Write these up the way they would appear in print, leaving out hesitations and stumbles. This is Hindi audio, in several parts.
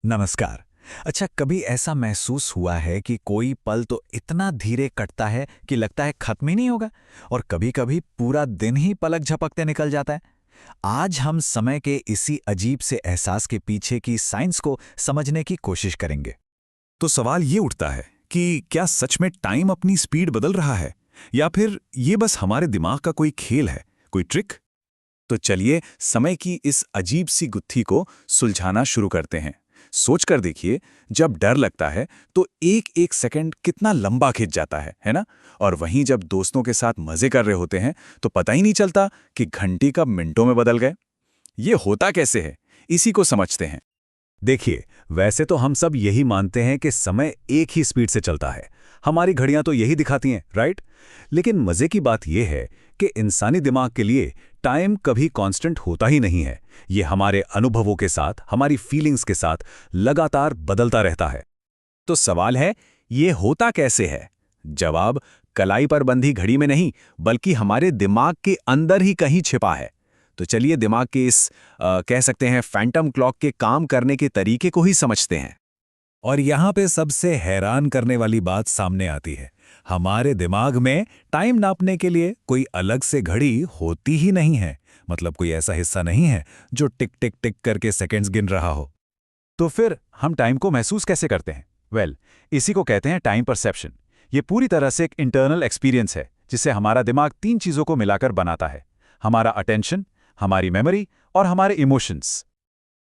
नमस्कार। अच्छा, कभी ऐसा महसूस हुआ है कि कोई पल तो इतना धीरे कटता है कि लगता है खत्म ही नहीं होगा, और कभी-कभी पूरा दिन ही पलक झपकते निकल जाता है। आज हम समय के इसी अजीब से एहसास के पीछे की साइंस को समझने की कोशिश करेंगे। तो सवाल ये उठता है कि क्या सच में टाइम अपनी स्पीड बदल रहा है या फिर ये बस हमारे दिमाग का कोई खेल है, कोई ट्रिक। तो चलिए समय की इस अजीब सी गुत्थी को सुलझाना शुरू करते हैं। सोचकर देखिए, जब डर लगता है तो एक एक सेकंड कितना लंबा खिंच जाता है ना। और वहीं जब दोस्तों के साथ मजे कर रहे होते हैं तो पता ही नहीं चलता कि घंटी कब मिनटों में बदल गए। ये होता कैसे है, इसी को समझते हैं। देखिए, वैसे तो हम सब यही मानते हैं कि समय एक ही स्पीड से चलता है। हमारी घड़ियां तो यही दिखाती हैं, राइट? लेकिन मजे की बात यह है कि इंसानी दिमाग के लिए टाइम कभी कांस्टेंट होता ही नहीं है। ये हमारे अनुभवों के साथ, हमारी फीलिंग्स के साथ लगातार बदलता रहता है। तो सवाल है, ये होता कैसे है? जवाब कलाई पर बंधी घड़ी में नहीं, बल्कि हमारे दिमाग के अंदर ही कहीं छिपा है। तो चलिए दिमाग के इस कह सकते हैं फैंटम क्लॉक के काम करने के तरीके को ही समझते हैं। और यहाँ पे सबसे हैरान करने वाली बात सामने आती है। हमारे दिमाग में टाइम नापने के लिए कोई अलग से घड़ी होती ही नहीं है। मतलब कोई ऐसा हिस्सा नहीं है जो टिक टिक टिक करके सेकंड्स गिन रहा हो। तो फिर हम टाइम को महसूस कैसे करते हैं? इसी को कहते हैं टाइम परसेप्शन। ये पूरी तरह से एक इंटरनल एक्सपीरियंस है जिसे हमारा दिमाग तीन चीजों को मिलाकर बनाता है: हमारा अटेंशन, हमारी मेमोरी और हमारे इमोशंस।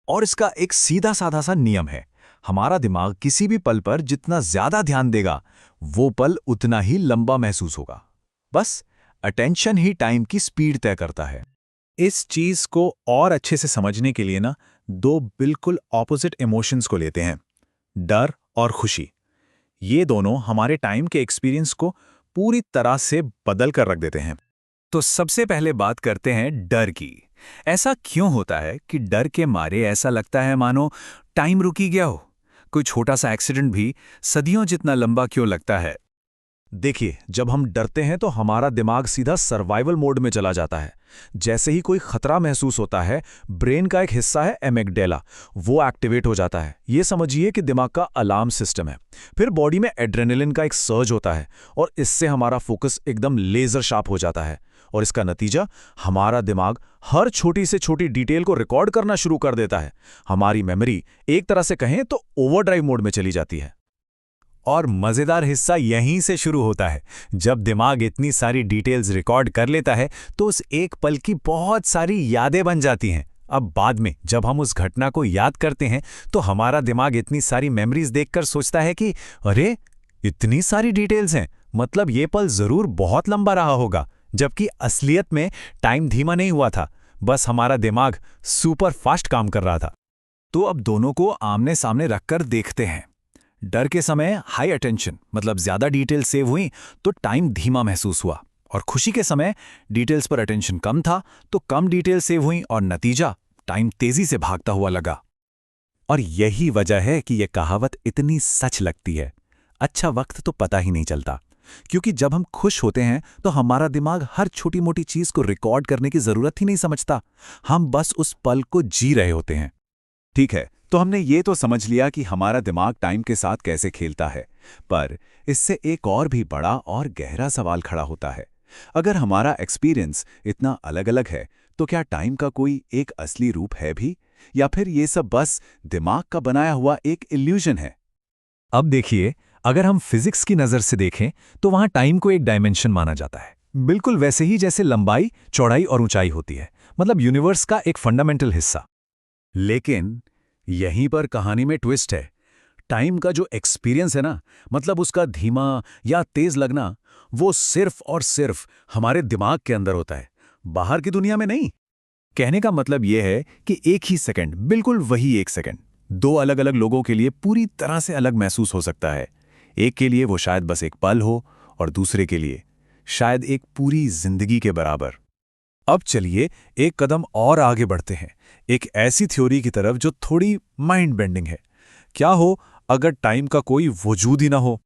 और इसका एक सीधा साधा सा नियम है। हमारा दिमाग किसी भी पल पर जितना ज्यादा ध्यान देगा, वो पल उतना ही लंबा महसूस होगा। बस अटेंशन ही टाइम की स्पीड तय करता है। इस चीज को और अच्छे से समझने के लिए ना, दो बिल्कुल ऑपोजिट इमोशंस को लेते हैं, डर और खुशी। ये दोनों हमारे टाइम के एक्सपीरियंस को पूरी तरह से बदल कर रख देते हैं। तो सबसे पहले बात करते हैं डर की। ऐसा क्यों होता है कि डर के मारे ऐसा लगता है मानो टाइम रुक ही गया हो? कोई छोटा सा एक्सीडेंट भी सदियों जितना लंबा क्यों लगता है? देखिए, जब हम डरते हैं तो हमारा दिमाग सीधा सर्वाइवल मोड में चला जाता है। जैसे ही कोई खतरा महसूस होता है, ब्रेन का एक हिस्सा है एमिगडाला, वो एक्टिवेट हो जाता है। ये समझिए कि दिमाग का अलार्म सिस्टम है। फिर बॉडी में एड्रेनलिन का एक सर्ज होता है और इससे हमारा फोकस एकदम लेजर शार्प हो जाता है। और इसका नतीजा, हमारा दिमाग हर छोटी से छोटी डिटेल को रिकॉर्ड करना शुरू कर देता है। हमारी मेमोरी एक तरह से कहें तो ओवरड्राइव मोड में चली जाती है। और मजेदार हिस्सा यहीं से शुरू होता है। जब दिमाग इतनी सारी डिटेल्स रिकॉर्ड कर लेता है तो उस एक पल की बहुत सारी यादें बन जाती हैं। अब बाद में जब हम उस घटना को याद करते हैं तो हमारा दिमाग इतनी सारी मेमोरीज देखकर सोचता है कि अरे, इतनी सारी डिटेल्स हैं, मतलब ये पल जरूर बहुत लंबा रहा होगा। जबकि असलियत में टाइम धीमा नहीं हुआ था, बस हमारा दिमाग सुपर फास्ट काम कर रहा था। तो अब दोनों को आमने सामने रखकर देखते हैं। डर के समय हाई अटेंशन, मतलब ज्यादा डिटेल सेव हुई तो टाइम धीमा महसूस हुआ। और खुशी के समय डिटेल्स पर अटेंशन कम था तो कम डिटेल सेव हुई और नतीजा, टाइम तेजी से भागता हुआ लगा। और यही वजह है कि यह कहावत इतनी सच लगती है। अच्छा वक्त तो पता ही नहीं चलता, क्योंकि जब हम खुश होते हैं तो हमारा दिमाग हर छोटी मोटी चीज को रिकॉर्ड करने की जरूरत ही नहीं समझता। हम बस उस पल को जी रहे होते हैं। ठीक है, तो हमने ये तो समझ लिया कि हमारा दिमाग टाइम के साथ कैसे खेलता है। पर इससे एक और भी बड़ा और गहरा सवाल खड़ा होता है। अगर हमारा एक्सपीरियंस इतना अलग-अलग है, तो क्या टाइम का कोई एक असली रूप है भी? या फिर ये सब बस दिमाग का बनाया हुआ एक इल्यूजन है? अब देखिए, अगर हम फिजिक्स की नज़र से देखें तो वहाँ टाइम को एक डायमेंशन माना जाता है, बिल्कुल वैसे ही जैसे लंबाई, चौड़ाई और ऊंचाई होती है। मतलब यूनिवर्स का एक फंडामेंटल हिस्सा। लेकिन यहीं पर कहानी में ट्विस्ट है। टाइम का जो एक्सपीरियंस है ना, मतलब उसका धीमा या तेज लगना, वो सिर्फ और सिर्फ हमारे दिमाग के अंदर होता है, बाहर की दुनिया में नहीं। कहने का मतलब यह है कि एक ही सेकंड, बिल्कुल वही एक सेकंड, दो अलग अलग लोगों के लिए पूरी तरह से अलग महसूस हो सकता है। एक के लिए वो शायद बस एक पल हो और दूसरे के लिए शायद एक पूरी जिंदगी के बराबर। अब चलिए एक कदम और आगे बढ़ते हैं, एक ऐसी थ्योरी की तरफ जो थोड़ी माइंड बेंडिंग है। क्या हो अगर टाइम का कोई वजूद ही ना हो?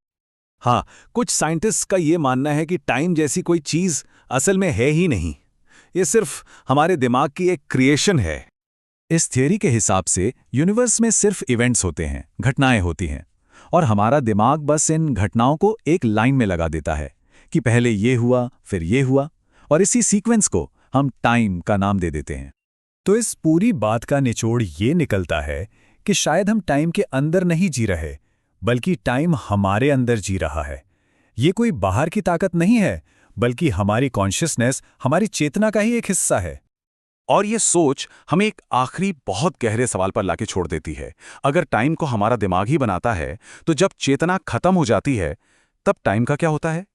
हाँ, कुछ साइंटिस्ट्स का ये मानना है कि टाइम जैसी कोई चीज असल में है ही नहीं। ये सिर्फ हमारे दिमाग की एक क्रिएशन है। इस थियरी के हिसाब से यूनिवर्स में सिर्फ इवेंट्स होते हैं, घटनाएं होती हैं, और हमारा दिमाग बस इन घटनाओं को एक लाइन में लगा देता है कि पहले ये हुआ, फिर ये हुआ, और इसी सीक्वेंस को हम टाइम का नाम दे देते हैं। तो इस पूरी बात का निचोड़ ये निकलता है कि शायद हम टाइम के अंदर नहीं जी रहे, बल्कि टाइम हमारे अंदर जी रहा है। ये कोई बाहर की ताकत नहीं है, बल्कि हमारी कॉन्शियसनेस, हमारी चेतना का ही एक हिस्सा है। और ये सोच हमें एक आखिरी बहुत गहरे सवाल पर लाके छोड़ देती है। अगर टाइम को हमारा दिमाग ही बनाता है, तो जब चेतना खत्म हो जाती है, तब टाइम का क्या होता है?